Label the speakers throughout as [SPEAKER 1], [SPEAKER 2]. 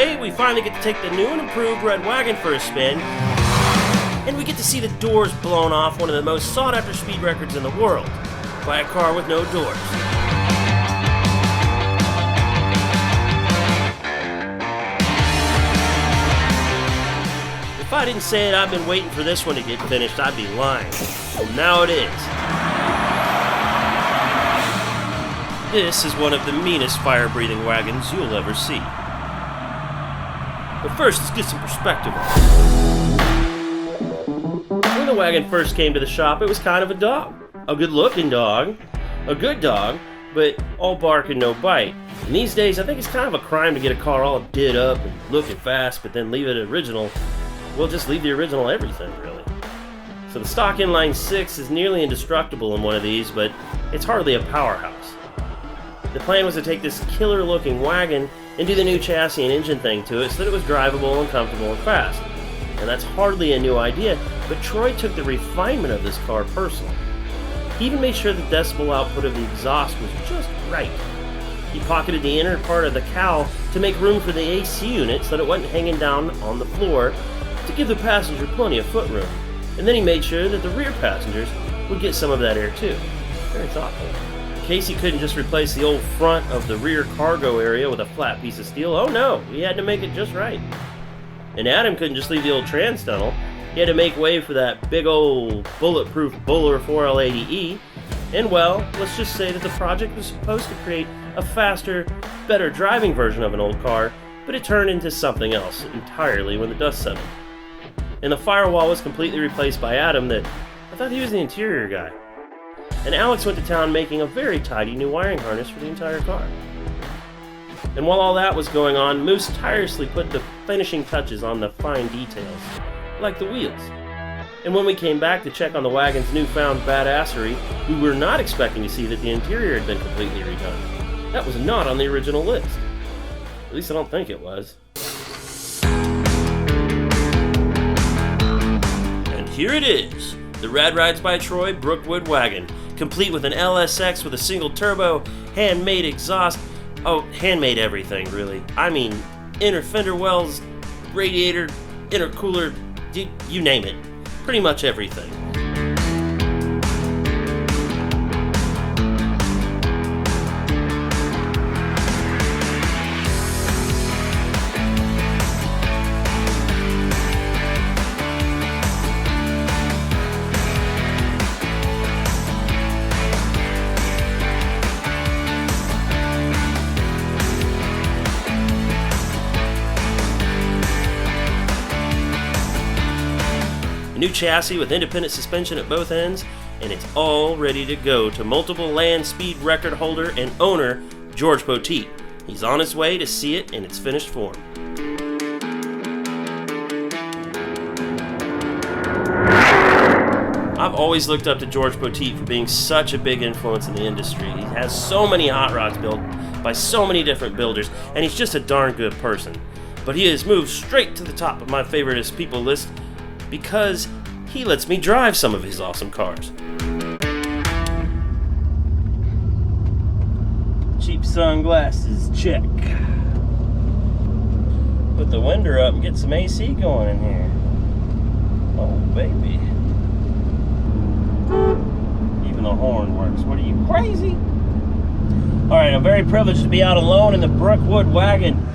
[SPEAKER 1] today we finally get to take the new and improved red wagon for a spin, and we get to see the doors blown off one of the most sought-after speed records in the world by a car with no doors. If I didn't say it, I've been waiting for this one to get finished, I'd be lying. Well, now it is. This is one of the meanest fire-breathing wagons you'll ever see. But first, let's get some perspective on it. When the wagon first came to the shop, it was kind of a dog. A good-looking dog. A good dog, but all bark and no bite. And these days, I think it's kind of a crime to get a car all did up and looking fast, but then leave it original. Well, just leave the original everything, really. So the stock inline 6 is nearly indestructible in one of these, but it's hardly a powerhouse. The plan was to take this killer-looking wagon and do the new chassis and engine thing to it so that it was drivable and comfortable and fast. And that's hardly a new idea, but Troy took the refinement of this car personally. He even made sure the decibel output of the exhaust was just right. He pocketed the inner part of the cowl to make room for the AC unit so that it wasn't hanging down on the floor to give the passenger plenty of footroom. And then he made sure that the rear passengers would get some of that air too. Very thoughtful. Casey couldn't just replace the old front of the rear cargo area with a flat piece of steel. Oh no, he had to make it just right. And Adam couldn't just leave the old trans tunnel. He had to make way for that big old bulletproof Buller 4L80E. And well, let's just say that the project was supposed to create a faster, better driving version of an old car, but it turned into something else entirely when the dust settled. And the firewall was completely replaced by Adam that I thought he was the interior guy. And Alex went to town making a very tidy new wiring harness for the entire car. And while all that was going on, Moose tirelessly put the finishing touches on the fine details, like the wheels. And when we came back to check on the wagon's newfound badassery, we were not expecting to see that the interior had been completely redone. That was not on the original list. At least I don't think it was. And here it is, the Rad Rides by Troy Brookwood wagon, complete with an LSX with a single turbo, handmade exhaust, handmade everything really. I mean, inner fender wells, radiator, intercooler, you name it. Pretty much everything. A new chassis with independent suspension at both ends, and it's all ready to go to multiple land speed record holder and owner George Poteet. He's on his way to see it in its finished form. I've always looked up to George Poteet for being such a big influence in the industry. He has so many hot rods built by so many different builders, and he's just a darn good person. But he has moved straight to the top of my favoriteest people list because he lets me drive some of his awesome cars. Cheap sunglasses, check. Put the window up and get some AC going in here. Oh, baby. Even the horn works. What are you, crazy? Alright, I'm very privileged to be out alone in the Brookwood wagon.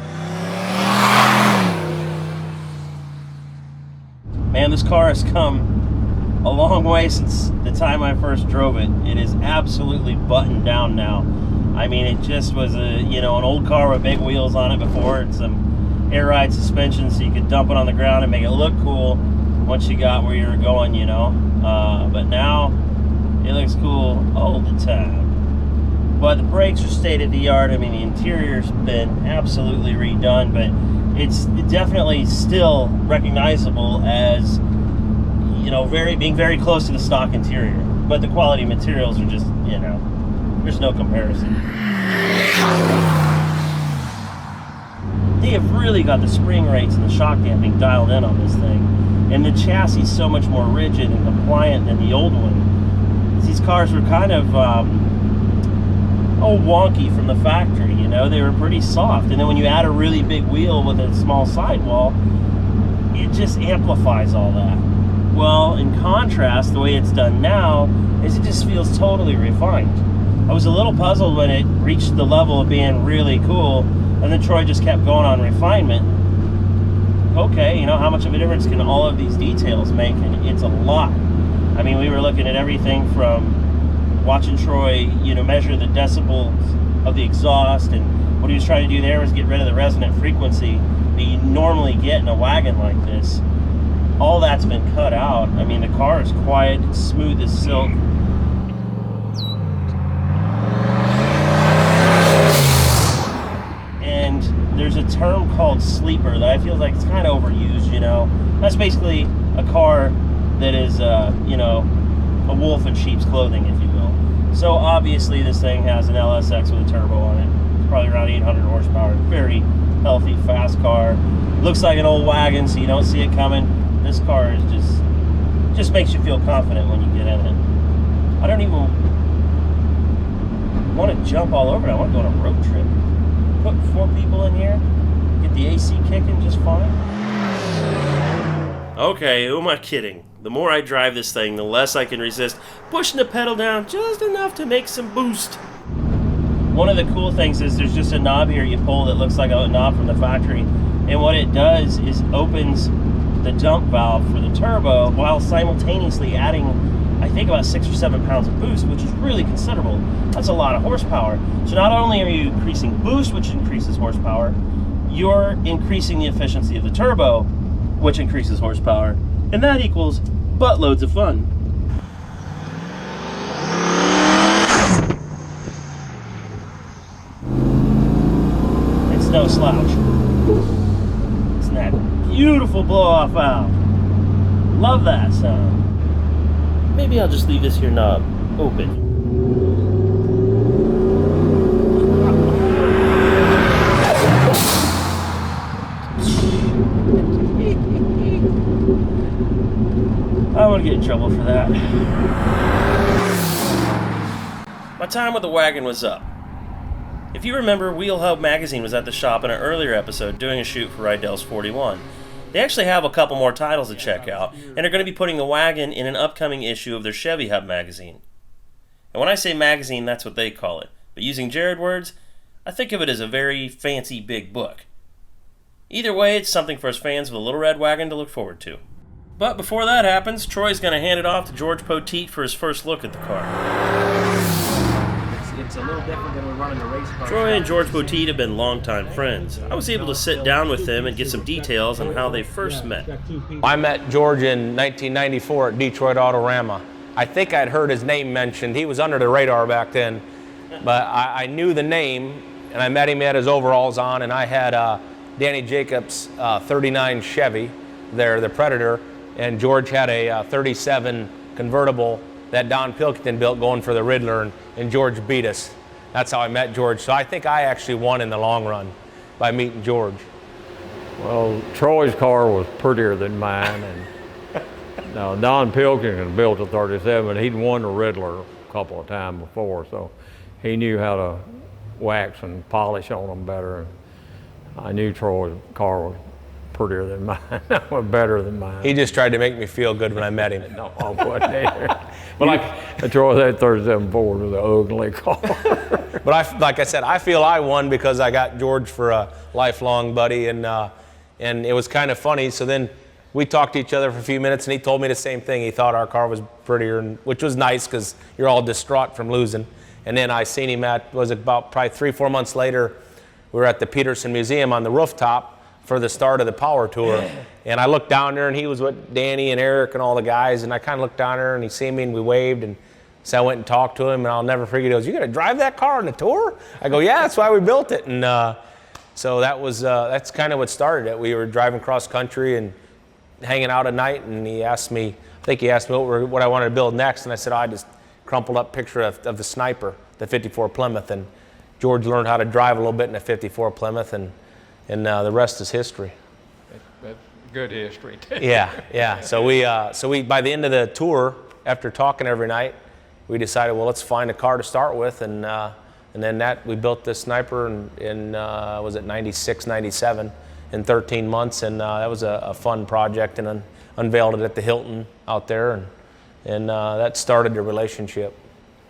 [SPEAKER 1] Man, this car has come a long way since the time I first drove it. It is absolutely buttoned down now. I mean, it just was an old car with big wheels on it before, and some air ride suspension so you could dump it on the ground and make it look cool once you got where you were going, But now, it looks cool all the time. But the brakes are state-of-the-art. I mean, the interior's been absolutely redone, but it's definitely still recognizable as, being very close to the stock interior. But the quality materials are just, there's no comparison. They have really got the spring rates and the shock damping dialed in on this thing. And the chassis is so much more rigid and compliant than the old one. These cars were kind of, wonky from the factory, you know. They were pretty soft. And then when you add a really big wheel with a small sidewall, it just amplifies all that. Well, in contrast, the way it's done now is it just feels totally refined. I was a little puzzled when it reached the level of being really cool, and then Troy just kept going on refinement. Okay, you know, how much of a difference can all of these details make? And it's a lot. I mean, we were looking at everything from watching Troy, you know, measure the decibels of the exhaust, and what he was trying to do there was get rid of the resonant frequency that you normally get in a wagon like this. All that's been cut out. I mean, the car is quiet, it's smooth as silk. And there's a term called sleeper that I feel like it's kind of overused, you know. That's basically a car that is, you know, a wolf in sheep's clothing, if you will. So obviously this thing has an LSX with a turbo on it. It's probably around 800 horsepower. Very healthy, fast car. Looks like an old wagon, so you don't see it coming. This car is just makes you feel confident when you get in it. I don't even want to jump all over it. I want to go on a road trip. Put 4 people in here, get the AC kicking just fine. Okay, who am I kidding? The more I drive this thing, the less I can resist pushing the pedal down just enough to make some boost. One of the cool things is there's just a knob here you pull that looks like a knob from the factory, and what it does is opens the dump valve for the turbo while simultaneously adding, I think, about 6 or 7 pounds of boost, which is really considerable. That's a lot of horsepower. So not only are you increasing boost, which increases horsepower, you're increasing the efficiency of the turbo, which increases horsepower, and that equals buttloads of fun. It's no slouch. It's that beautiful blow-off valve. Love that sound. Maybe I'll just leave this here knob open. I want to get in trouble for that. My time with the wagon was up. If you remember, Wheel Hub magazine was at the shop in an earlier episode doing a shoot for Rydell's 41. They actually have a couple more titles to check out, and are going to be putting the wagon in an upcoming issue of their Chevy Hub magazine. And when I say magazine, that's what they call it. But using Jared words, I think of it as a very fancy big book. Either way, it's something for us fans of the Little Red Wagon to look forward to. But before that happens, Troy's going to hand it off to George Poteet for his first look at the car.
[SPEAKER 2] It's a little different than we're running the race car.
[SPEAKER 1] Troy and George Poteet have been longtime friends. I was able to sit down with them and get some details on how they first met.
[SPEAKER 3] I met George in 1994 at Detroit Autorama. I think I'd heard his name mentioned. He was under the radar back then, but I knew the name, and I met him, he had his overalls on, and I had Danny Jacobs' 39 Chevy there, the Predator, and George had a 37 convertible that Don Pilkington built going for the Riddler, and George beat us. That's how I met George. So I think I actually won in the long run by meeting George.
[SPEAKER 4] Well, Troy's car was prettier than mine, and now Don Pilkington built a 37, he'd won the Riddler a couple of times before, so he knew how to wax and polish on them better. I knew Troy's car was prettier than mine, was better than mine.
[SPEAKER 3] He just tried to make me feel good when I met him.
[SPEAKER 4] No, I wasn't there. But Troy, that 37 Ford was an ugly car.
[SPEAKER 3] But like I said, I feel I won because I got George for a lifelong buddy, and it was kind of funny. So then we talked to each other for a few minutes, and he told me the same thing. He thought our car was prettier, which was nice because you're all distraught from losing. And then I seen him about probably 3-4 months later, we were at the Peterson Museum on the rooftop for the start of the Power Tour. And I looked down there, and he was with Danny and Eric and all the guys, and I kind of looked down there, and he seen me, and we waved, and so I went and talked to him, and I'll never forget, he goes, "You gonna drive that car on the tour?" I go, "Yeah, that's why we built it." And so that's kind of what started it. We were driving cross country and hanging out at night, and he asked me what I wanted to build next, and I said, I just crumpled up picture of the Sniper, the 54 Plymouth, and George learned how to drive a little bit in a 54 Plymouth, and the rest is history.
[SPEAKER 4] That's good history.
[SPEAKER 3] Yeah. So we by the end of the tour, after talking every night, we decided, well, let's find a car to start with, and And then we built this Sniper in was it 96, 97 in 13 months, and that was a fun project, and unveiled it at the Hilton out there, and that started the relationship.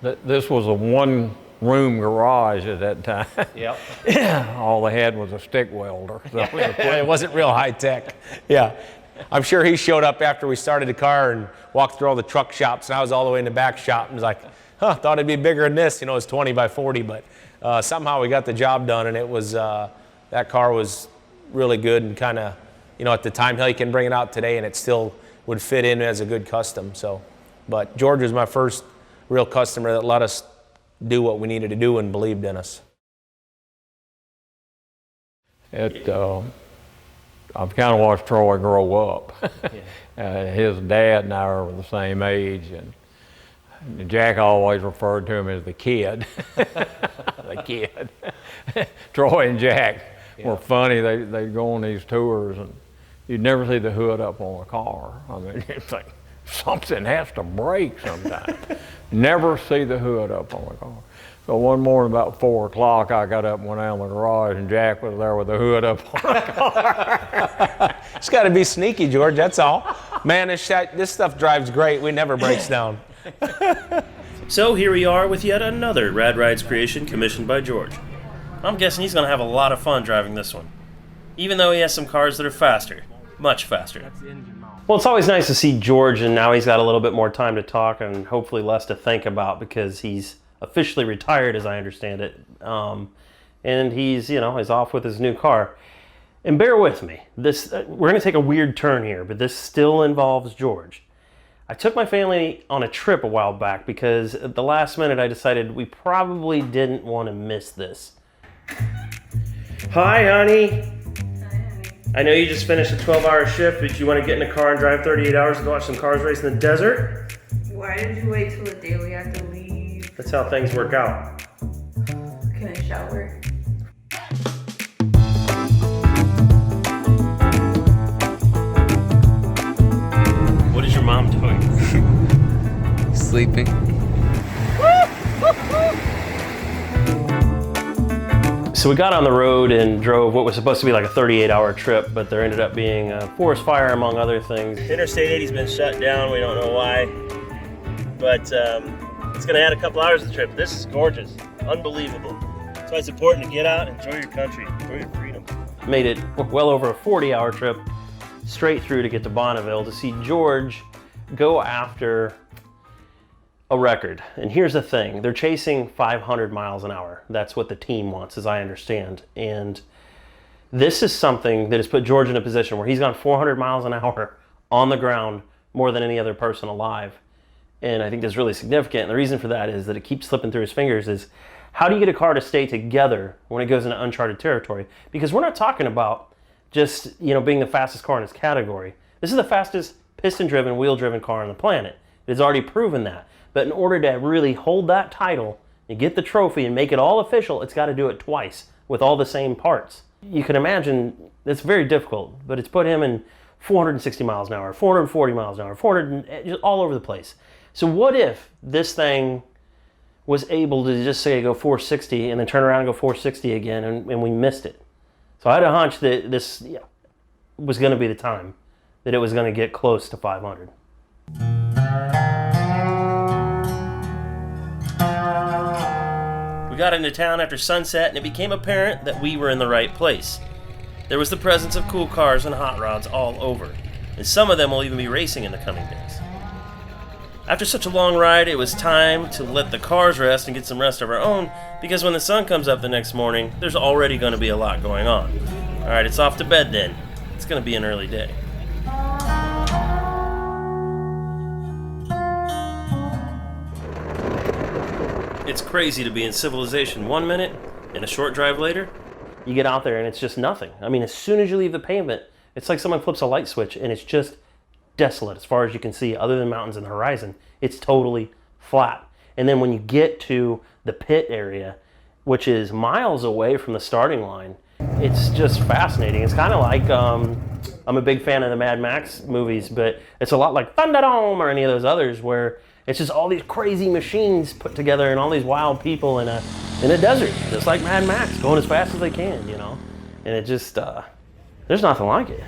[SPEAKER 4] This was a one-room garage at that time.
[SPEAKER 3] Yep.
[SPEAKER 4] All they had was a stick welder. So
[SPEAKER 3] It wasn't real high tech. Yeah. I'm sure he showed up after we started the car and walked through all the truck shops, and I was all the way in the back shop and was like, thought it'd be bigger than this. You know, it's 20 by 40, but somehow we got the job done, and it was, that car was really good, and kind of, you know, at the time, hell, you can bring it out today and it still would fit in as a good custom. So, but George was my first real customer that let us do what we needed to do and believed in us.
[SPEAKER 4] I've kind of watched Troy grow up. His dad and I are the same age, and Jack always referred to him as the kid. The kid. Troy and Jack were funny. They'd go on these tours, and you'd never see the hood up on a car. I mean, you'd think something has to break sometime. Never see the hood up on a car. So one morning about 4 o'clock, I got up and went out in the garage, and Jack was there with the hood up on the car.
[SPEAKER 3] It's got to be sneaky, George, that's all. Man, this stuff drives great. We never breaks down.
[SPEAKER 1] So here we are with yet another Rad Rides creation commissioned by George. I'm guessing he's going to have a lot of fun driving this one, even though he has some cars that are faster, much faster. Well, it's always nice to see George, and now he's got a little bit more time to talk and hopefully less to think about, because he's officially retired, as I understand it, and he's off with his new car. And bear with me, this we're going to take a weird turn here, but this still involves George. I took my family on a trip a while back because at the last minute I decided we probably didn't want to miss this. Hi, honey. I know you just finished a 12-hour shift, but you want to get in a car and drive 38 hours and go watch some cars race in the desert?
[SPEAKER 5] Why did you wait till the day we have to leave?
[SPEAKER 1] That's how things work out.
[SPEAKER 5] Can I shower?
[SPEAKER 1] What is your mom doing?
[SPEAKER 6] Sleeping.
[SPEAKER 1] So we got on the road and drove what was supposed to be like a 38-hour trip, but there ended up being a forest fire, among other things. Interstate 80's been shut down. We don't know why, but it's going to add a couple hours to the trip. This is gorgeous, unbelievable. That's why it's important to get out, enjoy your country, enjoy your freedom. Made it well over a 40-hour trip straight through to get to Bonneville to see George go after a record. And here's the thing, they're chasing 500 miles an hour. That's what the team wants, as I understand. And this is something that has put George in a position where he's gone 400 miles an hour on the ground more than any other person alive. And I think that's really significant. And the reason for that is that it keeps slipping through his fingers is, how do you get a car to stay together when it goes into uncharted territory? Because we're not talking about just, being the fastest car in its category. This is the fastest piston-driven, wheel-driven car on the planet. It's already proven that. But in order to really hold that title and get the trophy and make it all official, it's got to do it twice with all the same parts. You can imagine it's very difficult, but it's put him in 460 miles an hour, 440 miles an hour, 400, just all over the place. So what if this thing was able to just say go 460 and then turn around and go 460 again, and we missed it? So I had a hunch that this was going to be the time that it was going to get close to 500. We got into town after sunset, and it became apparent that we were in the right place. There was the presence of cool cars and hot rods all over, and some of them will even be racing in the coming days. After such a long ride, it was time to let the cars rest and get some rest of our own, because when the sun comes up the next morning, there's already going to be a lot going on. Alright, it's off to bed then. It's going to be an early day. It's crazy to be in civilization 1 minute, and a short drive later, you get out there and it's just nothing. I mean, as soon as you leave the pavement, it's like someone flips a light switch and it's just desolate as far as you can see, other than mountains and the horizon. It's totally flat. And then when you get to the pit area, which is miles away from the starting line, it's just fascinating. It's kind of like, I'm a big fan of the Mad Max movies, but it's a lot like Thunderdome or any of those others where It's just all these crazy machines put together and all these wild people in a desert, just like Mad Max, going as fast as they can, you know? And it just, there's nothing like it.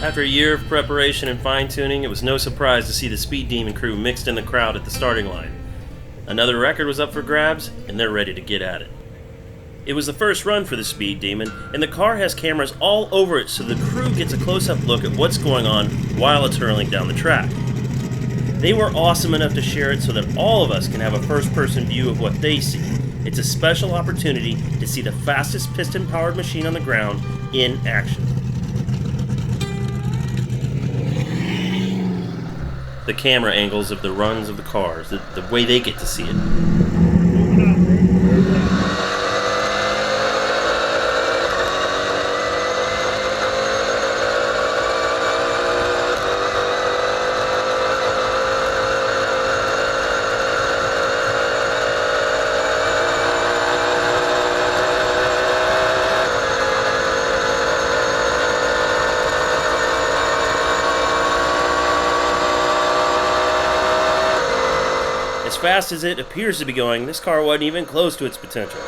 [SPEAKER 1] After a year of preparation and fine-tuning, it was no surprise to see the Speed Demon crew mixed in the crowd at the starting line. Another record was up for grabs, and they're ready to get at it. It was the first run for the Speed Demon, and the car has cameras all over it so the crew gets a close-up look at what's going on while it's hurling down the track. They were awesome enough to share it so that all of us can have a first-person view of what they see. It's a special opportunity to see the fastest piston-powered machine on the ground in action. The camera angles of the runs of the cars, the way they get to see it. As fast as it appears to be going, this car wasn't even close to its potential.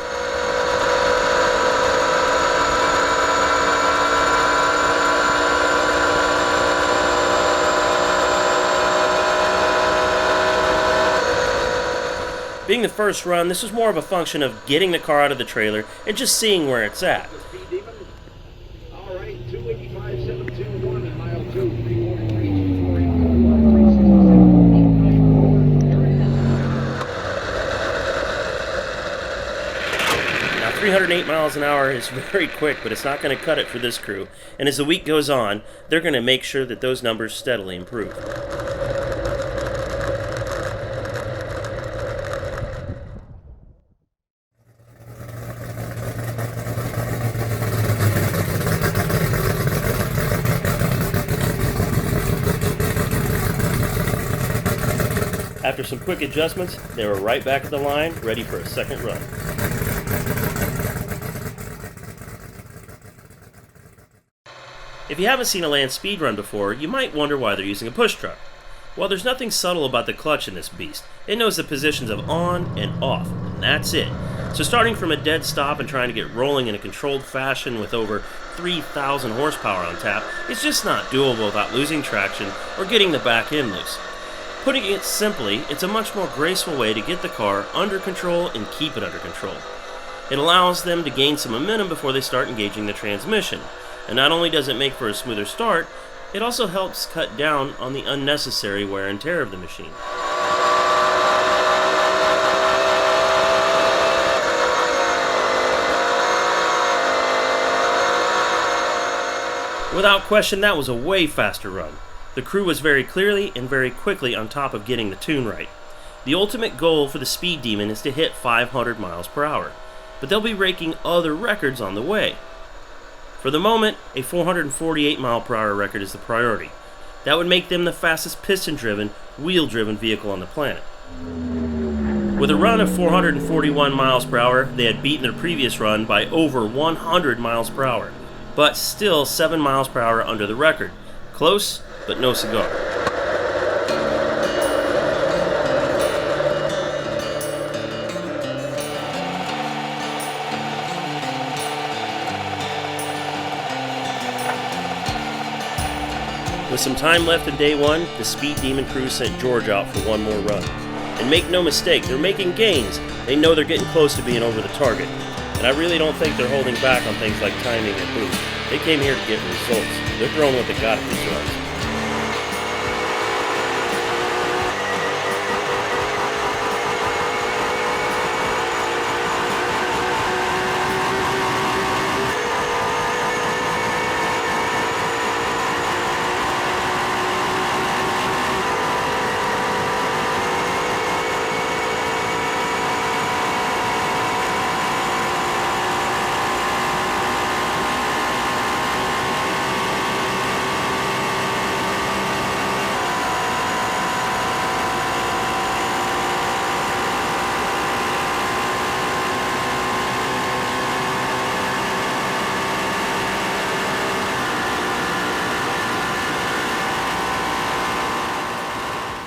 [SPEAKER 1] Being the first run, this was more of a function of getting the car out of the trailer and just seeing where it's at.
[SPEAKER 6] All right, 285.721 at mile 2.
[SPEAKER 1] Now, 308 miles an hour is very quick, but it's not going to cut it for this crew. And as the week goes on, they're going to make sure that those numbers steadily improve. After some quick adjustments, they were right back at the line, ready for a second run. If you haven't seen a land speed run before, you might wonder why they're using a push truck. Well, there's nothing subtle about the clutch in this beast. It knows the positions of on and off, and that's it. So starting from a dead stop and trying to get rolling in a controlled fashion with over 3,000 horsepower on tap is just not doable without losing traction or getting the back end loose. Putting it simply, it's a much more graceful way to get the car under control and keep it under control. It allows them to gain some momentum before they start engaging the transmission. And not only does it make for a smoother start, it also helps cut down on the unnecessary wear and tear of the machine. Without question, that was a way faster run. The crew was very clearly and very quickly on top of getting the tune right. The ultimate goal for the Speed Demon is to hit 500 miles per hour, but they'll be breaking other records on the way. For the moment, a 448 mile per hour record is the priority. That would make them the fastest piston-driven, wheel-driven vehicle on the planet. With a run of 441 miles per hour, they had beaten their previous run by over 100 miles per hour, but still 7 miles per hour under the record. Close, but no cigar. With some time left in day one, the Speed Demon crew sent George out for one more run. And make no mistake, they're making gains. They know they're getting close to being over the target. And I really don't think they're holding back on things like timing and boost. They came here to get results. They're throwing what they got at these runs.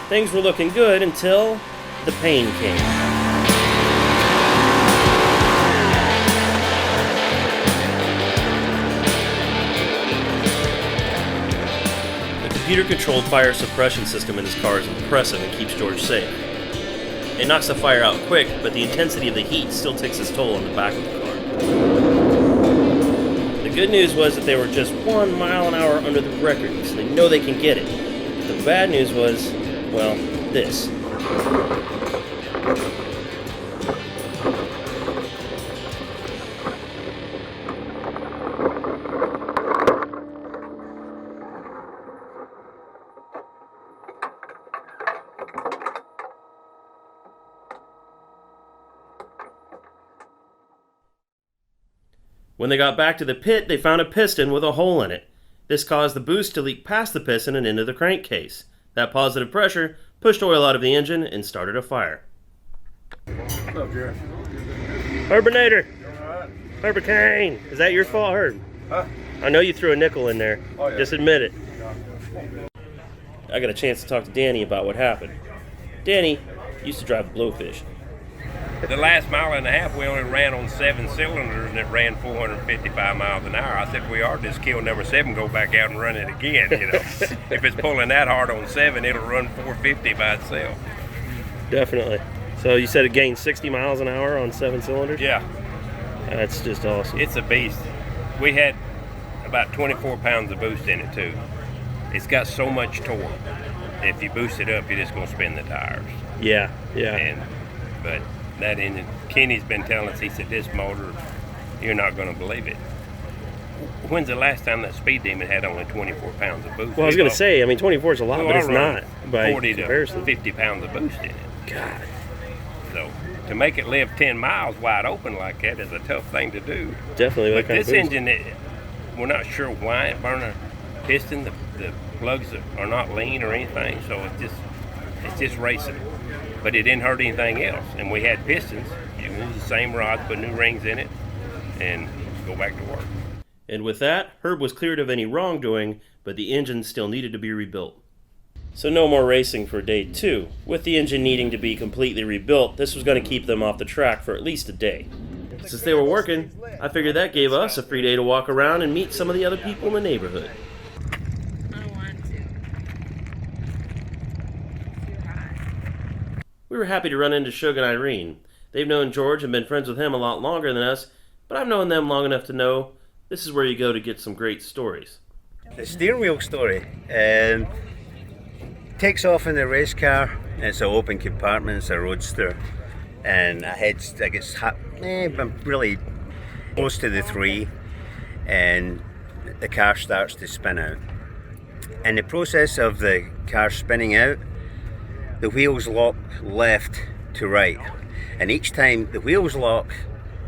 [SPEAKER 1] Things were looking good until the pain came. The computer-controlled fire suppression system in his car is impressive and keeps George safe. It knocks the fire out quick, but the intensity of the heat still takes its toll on the back of the car. The good news was that they were just 1 mile an hour under the record, so they know they can get it. The bad news was, well, this. When they got back to the pit, they found a piston with a hole in it. This caused the boost to leak past the piston and into the crankcase. That positive pressure pushed oil out of the engine and started a fire.
[SPEAKER 7] What's up, Jerry?
[SPEAKER 1] Herbinator! Herbicane! Is that your fault, Herb?
[SPEAKER 7] Huh?
[SPEAKER 1] I know you threw a nickel in there.
[SPEAKER 7] Oh, yeah.
[SPEAKER 1] Just admit it. I got a chance to talk to Danny about what happened. Danny used to drive Blowfish.
[SPEAKER 8] The last mile and a half we only ran on 7 cylinders and it ran 455 miles an hour. I said, we ought to just kill number 7, go back out and run it again, you know. If it's pulling that hard on 7, it'll run 450 by itself.
[SPEAKER 1] Definitely. So you said it gained 60 miles an hour on 7 cylinders?
[SPEAKER 8] Yeah.
[SPEAKER 1] That's just awesome.
[SPEAKER 8] It's a beast. We had about 24 pounds of boost in it too. It's got so much torque. If you boost it up, you're just going to spin the tires.
[SPEAKER 1] Yeah.
[SPEAKER 8] But that engine, Kenny's been telling us, he said, this motor, you're not going to believe it. When's the last time that Speed Demon had only 24 pounds of boost?
[SPEAKER 1] Well, I was going to say, I mean, 24 is a lot, but it's not by
[SPEAKER 8] 40
[SPEAKER 1] comparison.
[SPEAKER 8] to 50 pounds of boost in it.
[SPEAKER 1] God.
[SPEAKER 8] So to make it live 10 miles wide open like that is a tough thing to do.
[SPEAKER 1] Definitely.
[SPEAKER 8] But this engine, we're not sure why it burned a piston. The plugs are not lean or anything, so it's just racing. But it didn't hurt anything else. And we had pistons. You use the same rods, put new rings in it, and go back to work.
[SPEAKER 1] And with that, Herb was cleared of any wrongdoing, but the engine still needed to be rebuilt. So no more racing for day 2. With the engine needing to be completely rebuilt, this was going to keep them off the track for at least a day. Since they were working, I figured that gave us a free day to walk around and meet some of the other people in the neighborhood. We were happy to run into Shug and Irene. They've known George and been friends with him a lot longer than us, but I've known them long enough to know this is where you go to get some great stories.
[SPEAKER 9] The steering wheel story takes off in the race car. It's an open compartment, it's a roadster, and I get really close to the 3, and the car starts to spin out. In the process of the car spinning out, the wheels lock left to right, and each time the wheels lock,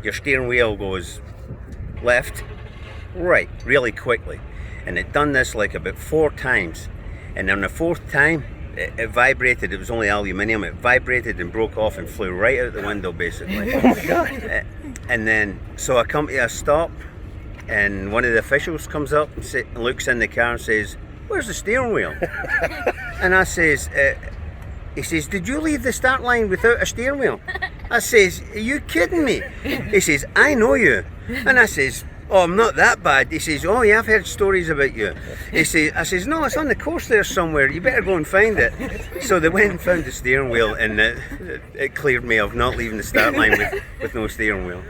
[SPEAKER 9] your steering wheel goes left, right, really quickly. And it done this like about 4 times, and on the 4th time it vibrated. It was only aluminium. It vibrated and broke off and flew right out the window basically.
[SPEAKER 1] Oh my God.
[SPEAKER 9] And then so I come to a stop, and one of the officials comes up and looks in the car and says, "Where's the steering wheel?" And I says, he says, "Did you leave the start line without a steering wheel?" I says, "Are you kidding me?" He says, "I know you." And I says, "Oh, I'm not that bad." He says, "Oh yeah, I've heard stories about you." I says, "No, it's on the course there somewhere. You better go and find it." So they went and found the steering wheel, and it cleared me of not leaving the start line with no steering wheel.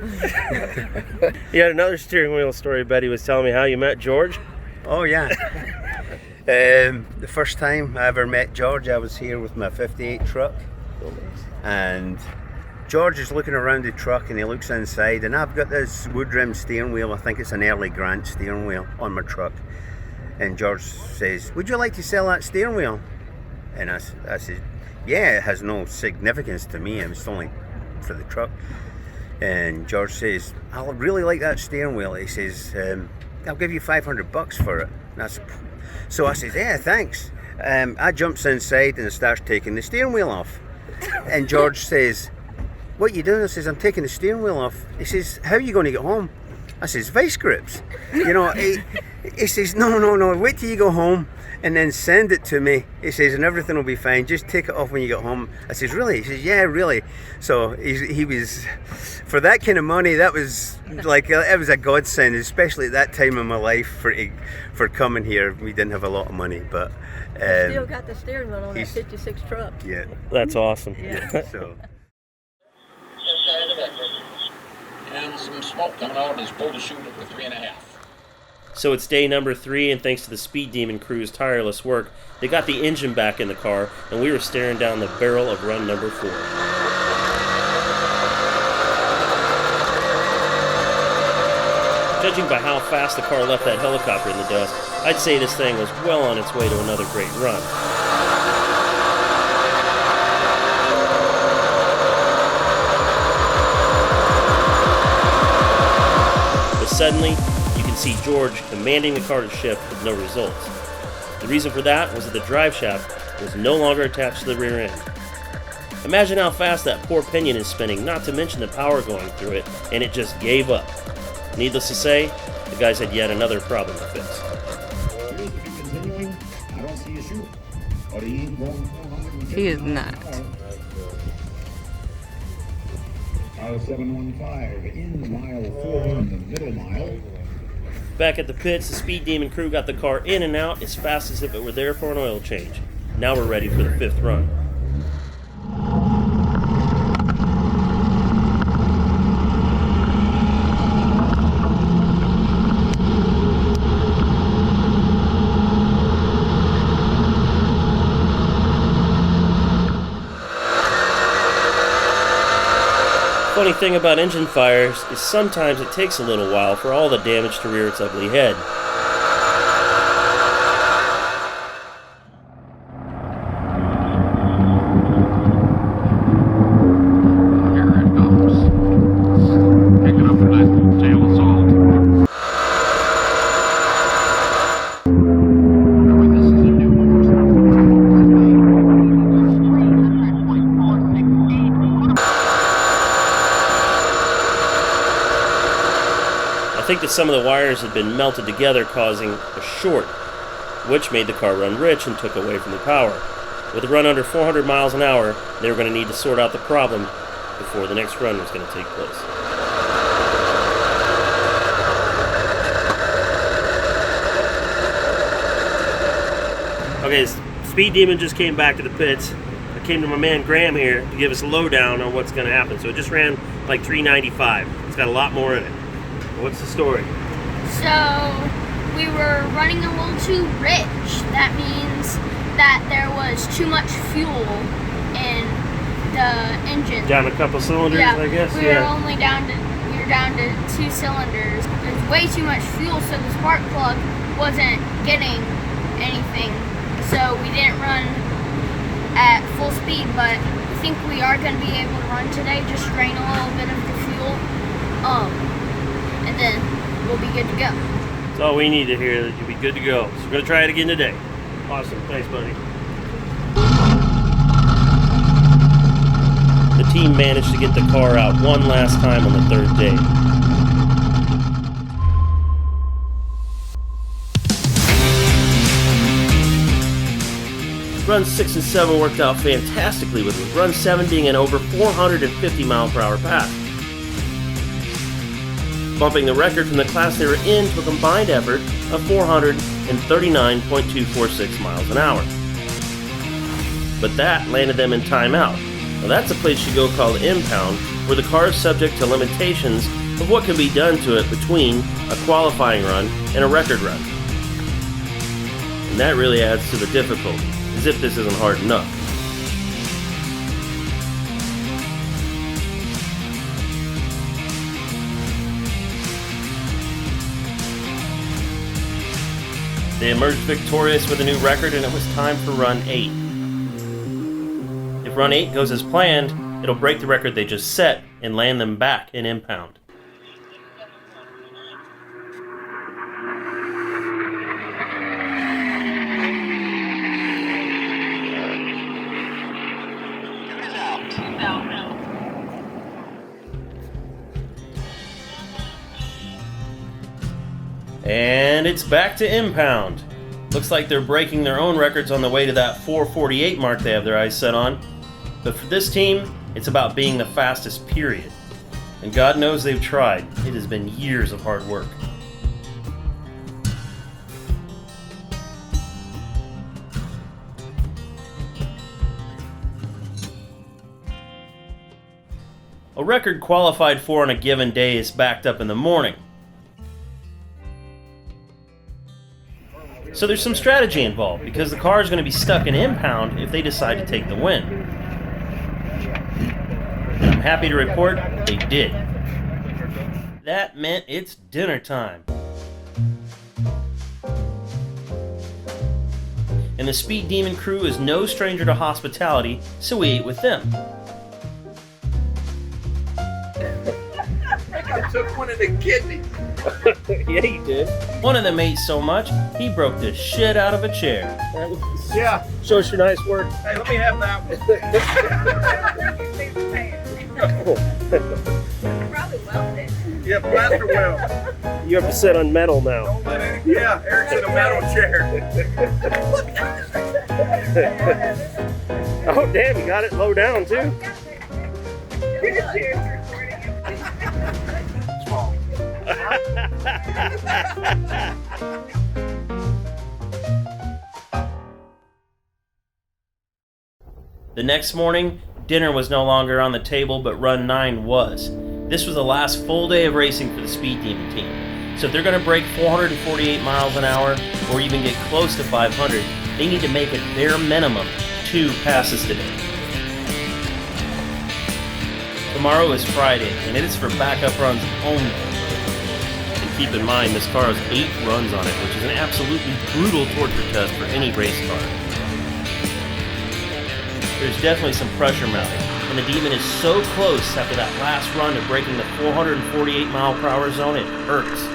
[SPEAKER 1] You had another steering wheel story Betty was telling me how you met George.
[SPEAKER 9] Oh yeah. The first time I ever met George, I was here with my 58 truck, and George is looking around the truck and he looks inside, and I've got this wood rim steering wheel. I think it's an early Grant steering wheel on my truck. And George says, "Would you like to sell that steering wheel?" And I said, "Yeah, it has no significance to me. It's only for the truck." And George says, "I really like that steering wheel." He says, "I'll give you $500 for it." So I says, "Yeah, thanks." I jumps inside and starts taking the steering wheel off. And George says, "What are you doing?" I says, "I'm taking the steering wheel off." He says, "How are you going to get home?" I says, "Vice grips." You know, he says, no, wait till you go home and then send it to me. He says, and everything will be fine. Just take it off when you get home. I says, really? He says, yeah, really. So he was, for that kind of money, that was like, it was a godsend, especially at that time in my life for coming here. We didn't have a lot of money, but
[SPEAKER 10] still got the steering wheel on that 56 truck.
[SPEAKER 9] Yeah.
[SPEAKER 1] That's awesome.
[SPEAKER 10] Yeah.
[SPEAKER 9] So.
[SPEAKER 6] And some smoke coming out, and he's pulled the chute up to 3.5.
[SPEAKER 1] So it's day number 3, and thanks to the Speed Demon crew's tireless work, they got the engine back in the car, and we were staring down the barrel of run number 4. Judging by how fast the car left that helicopter in the dust, I'd say this thing was well on its way to another great run. But suddenly, you can see George commanding the car to shift with no results. The reason for that was that the drive shaft was no longer attached to the rear end. Imagine how fast that poor pinion is spinning, not to mention the power going through it, and it just gave up. Needless to say, the guys had yet another problem to fix.
[SPEAKER 10] He is not.
[SPEAKER 6] Mile 715 in mile 4 in the middle mile.
[SPEAKER 1] Back at the pits, the Speed Demon crew got the car in and out as fast as if it were there for an oil change. Now we're ready for the 5th run. Funny thing about engine fires is sometimes it takes a little while for all the damage to rear its ugly head.
[SPEAKER 6] Here it comes. Picking up a nice little tail of salt. This is a new
[SPEAKER 1] I think that some of the wires had been melted together, causing a short, which made the car run rich and took away from the power. With a run under 400 miles an hour, they were going to need to sort out the problem before the next run was going to take place. Okay, Speed Demon just came back to the pits. I came to my man Graham here to give us a lowdown on what's going to happen. So it just ran like 395. It's got a lot more in it. What's the story?
[SPEAKER 11] So we were running a little too rich. That means that there was too much fuel in the engine.
[SPEAKER 1] Down a couple cylinders,
[SPEAKER 11] yeah,
[SPEAKER 1] I guess.
[SPEAKER 11] We were only down to 2 cylinders. There's way too much fuel, so the spark plug wasn't getting anything. So we didn't run at full speed, but I think we are going to be able to run today. Just drain a little bit of the fuel. And then we'll be good to go.
[SPEAKER 1] That's all we need to hear, that you'll be good to go. So we're going to try it again today. Awesome. Thanks, buddy. The team managed to get the car out one last time on the 3rd day. Runs 6 and 7 worked out fantastically, with run 7 being an over 450 mile per hour pass, bumping the record from the class they were in to a combined effort of 439.246 miles an hour. But that landed them in timeout. Now that's a place you go called impound, where the car is subject to limitations of what can be done to it between a qualifying run and a record run. And that really adds to the difficulty, as if this isn't hard enough. They emerged victorious with a new record, and it was time for run 8. If run 8 goes as planned, it'll break the record they just set and land them back in impound. And it's back to impound. Looks like they're breaking their own records on the way to that 4:48 mark they have their eyes set on. But for this team, it's about being the fastest, period. And God knows they've tried. It has been years of hard work. A record qualified for on a given day is backed up in the morning. So there's some strategy involved because the car is going to be stuck in impound if they decide to take the win. And I'm happy to report they did. That meant it's dinner time. And the Speed Demon crew is no stranger to hospitality, so we ate with them.
[SPEAKER 7] I took one of the kidneys.
[SPEAKER 1] Yeah, you did. One of them ate so much, he broke the shit out of a chair.
[SPEAKER 7] Yeah.
[SPEAKER 1] Shows your nice work.
[SPEAKER 7] Hey, let me have that one.
[SPEAKER 5] Probably welded.
[SPEAKER 7] Yeah, plaster well.
[SPEAKER 1] You have to sit on metal now.
[SPEAKER 7] Don't let any, yeah, Eric's in a metal chair.
[SPEAKER 1] Oh, damn, you got it low down, too.
[SPEAKER 7] Small.
[SPEAKER 1] The next morning, dinner was no longer on the table, but Run 9 was. This was the last full day of racing for the Speed Demon team. So if they're going to break 448 miles an hour, or even get close to 500, they need to make it bare minimum 2 passes today. Tomorrow is Friday, and it is for backup runs only. And keep in mind, this car has 8 runs on it, which is an absolutely brutal torture test for any race car. There's definitely some pressure mounting, and the Demon is so close after that last run to breaking the 448 mile per hour zone, it hurts.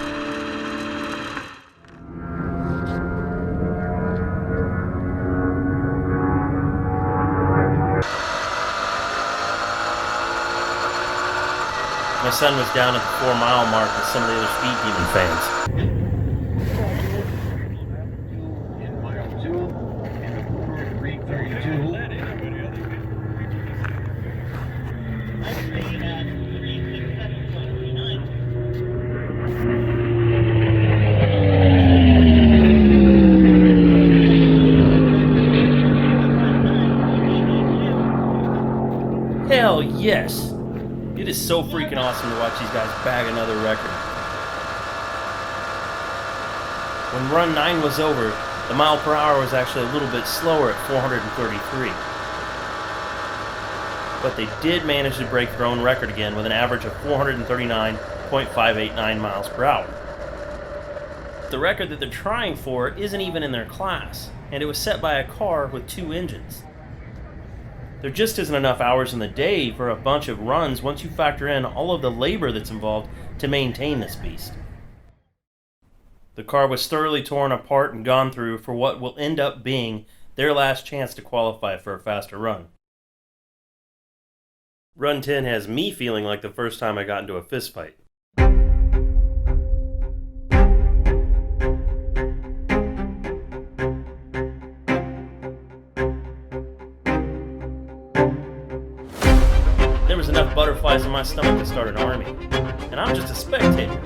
[SPEAKER 1] My son was down at the 4 mile mark with some of the other Speed Demon fans.
[SPEAKER 6] In mile 2, and a quarter 3:32.
[SPEAKER 1] Hell yes! It is so freaking awesome to watch these guys bag another record. When Run 9 was over, the mile per hour was actually a little bit slower at 433. But they did manage to break their own record again with an average of 439.589 miles per hour. The record that they're trying for isn't even in their class, and it was set by a car with 2 engines. There just isn't enough hours in the day for a bunch of runs once you factor in all of the labor that's involved to maintain this beast. The car was thoroughly torn apart and gone through for what will end up being their last chance to qualify for a faster run. Run 10 has me feeling like the first time I got into a fist fight. There was enough butterflies in my stomach to start an army, and I'm just a spectator.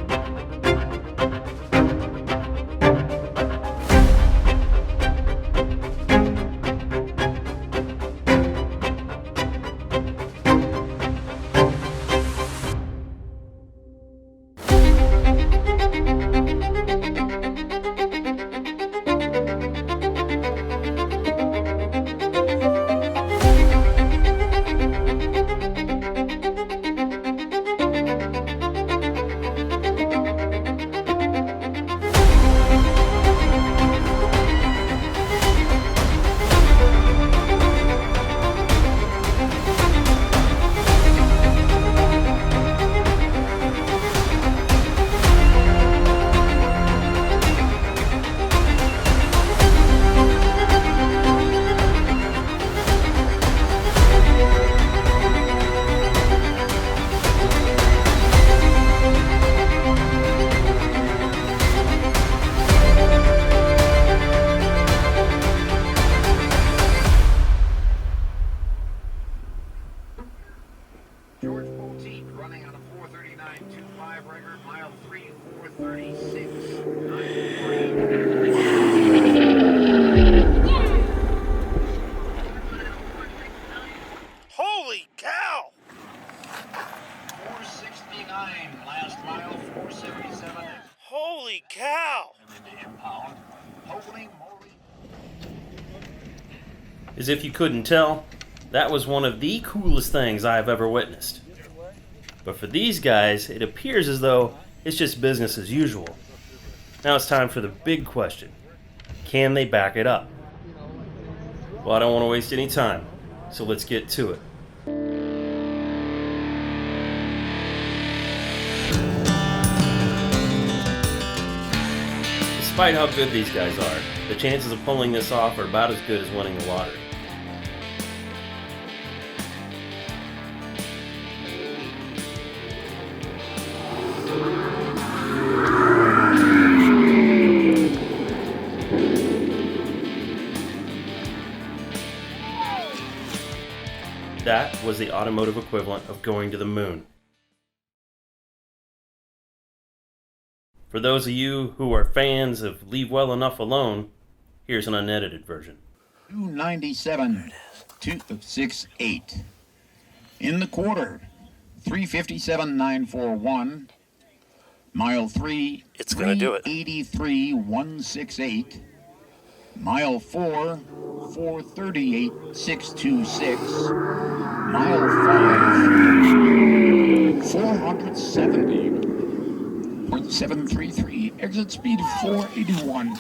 [SPEAKER 6] George Poteet running on a 4:39.25 record, mile 3, 4:36.93.
[SPEAKER 1] Holy cow!
[SPEAKER 6] 4:69 last mile, 4:77.
[SPEAKER 1] Holy cow!
[SPEAKER 6] Into impound. Hopefully more.
[SPEAKER 1] As if you couldn't tell, that was one of the coolest things I have ever witnessed. But for these guys, it appears as though it's just business as usual. Now it's time for the big question. Can they back it up? Well, I don't want to waste any time, so let's get to it. Despite how good these guys are, the chances of pulling this off are about as good as winning the lottery. That was the automotive equivalent of going to the moon. For those of you who are fans of Leave Well Enough Alone, here's an unedited version.
[SPEAKER 6] 297.268. In the quarter, 357.941. Mile 3,
[SPEAKER 1] It's gonna do it.
[SPEAKER 6] 383.168. Mile 4, 438.626. Mile 5, 470.733. Exit speed 481.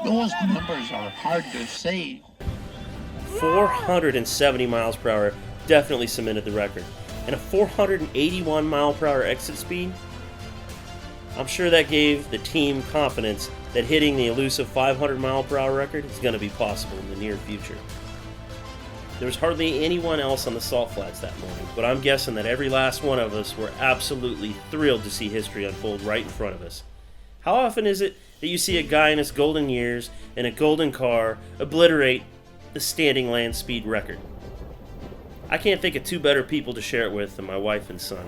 [SPEAKER 6] Those numbers are hard to say.
[SPEAKER 1] 470 miles per hour definitely cemented the record. And a 481 mile per hour exit speed? I'm sure that gave the team confidence that hitting the elusive 500 mile per hour record is going to be possible in the near future. There was hardly anyone else on the Salt Flats that morning, but I'm guessing that every last one of us were absolutely thrilled to see history unfold right in front of us. How often is it that you see a guy in his golden years in a golden car obliterate the standing land speed record? I can't think of two better people to share it with than my wife and son.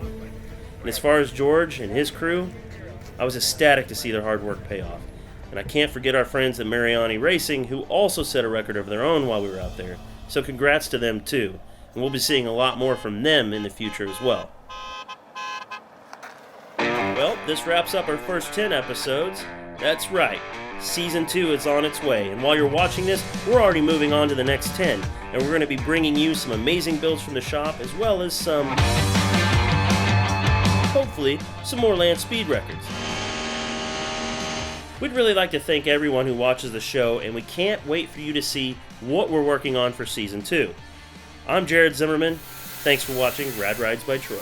[SPEAKER 1] And as far as George and his crew, I was ecstatic to see their hard work pay off. And I can't forget our friends at Mariani Racing, who also set a record of their own while we were out there. So congrats to them too. And we'll be seeing a lot more from them in the future as well. Well, this wraps up our first 10 episodes. That's right, Season 2 is on its way. And while you're watching this, we're already moving on to the next 10. And we're going to be bringing you some amazing builds from the shop, as well as some, hopefully, some more land speed records. We'd really like to thank everyone who watches the show, and we can't wait for you to see what we're working on for Season 2. I'm Jared Zimmerman. Thanks for watching Rad Rides by Troy.